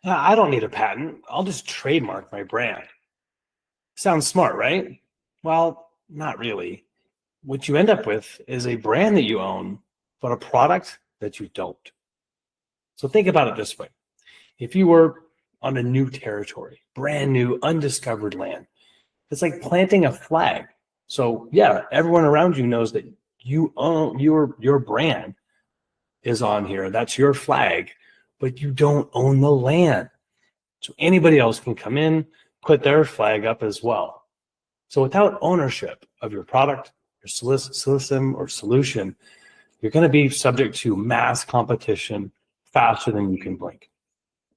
I don't need a patent. I'll just trademark my brand. Sounds smart, right? Well, not really. What you end up with is a brand that you own, but a product that you don't. So think about it this way. If you were on a new territory, brand new, undiscovered land, it's like planting a flag. So yeah, everyone around you knows that you own your brand is on here. That's your flag, but you don't own the land. So anybody else can come in, put their flag up as well. So without ownership of your product, your system or solution, you're going to be subject to mass competition faster than you can blink.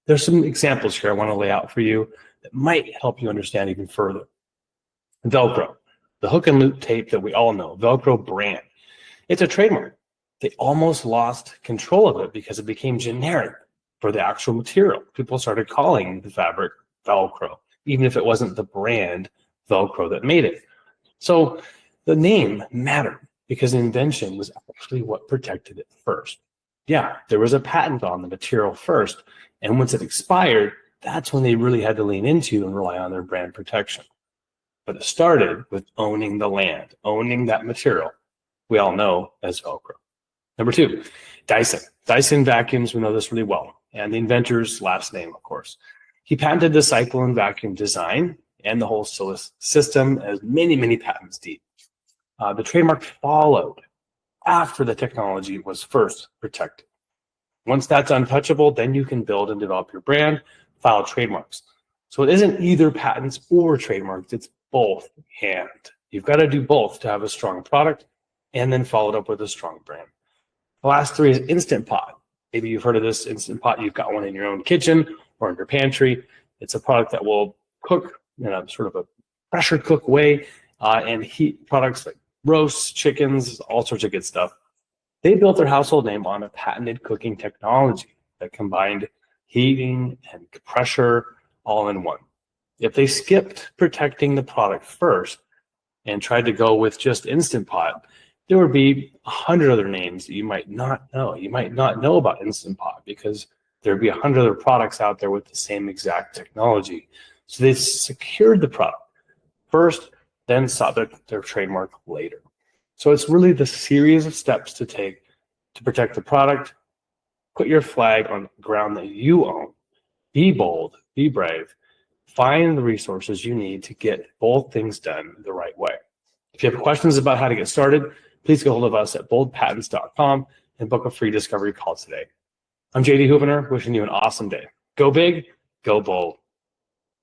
There's some examples here I want to lay out for you that might help you understand even further. Velcro, the hook and loop tape that we all know, Velcro brand. It's a trademark. They almost lost control of it because it became generic for the actual material. People started calling the fabric Velcro, even if it wasn't the brand Velcro that made it. So the name mattered because invention was actually what protected it first. Yeah, there was a patent on the material first, and once it expired, that's when they really had to lean into and rely on their brand protection. But it started with owning the land, owning that material we all know as Velcro. Number two, Dyson. Dyson vacuums, we know this really well, and the inventor's last name, of course. He patented the cycle and vacuum design and the whole system as many, many patents deep. The trademark followed after the technology was first protected. Once that's untouchable, then you can build and develop your brand, file trademarks. So it isn't either patents or trademarks, it's both and. You've got to do both to have a strong product and then follow it up with a strong brand. The last three is Instant Pot. Maybe you've heard of this Instant Pot. You've got one in your own kitchen or in your pantry. It's a product that will cook in a sort of a pressure cook way and heat products like roasts, chickens, all sorts of good stuff. They built their household name on a patented cooking technology that combined heating and pressure all in one. If they skipped protecting the product first and tried to go with just Instant Pot, there would be 100 other names that you might not know. You might not know about Instant Pot because there'd be 100 other products out there with the same exact technology. So they secured the product first, then sought their trademark later. So it's really the series of steps to take to protect the product, put your flag on ground that you own, be bold, be brave, find the resources you need to get both things done the right way. If you have questions about how to get started, please get hold of us at boldpatents.com and book a free discovery call today. I'm JD Houvener, wishing you an awesome day. Go big, go bold.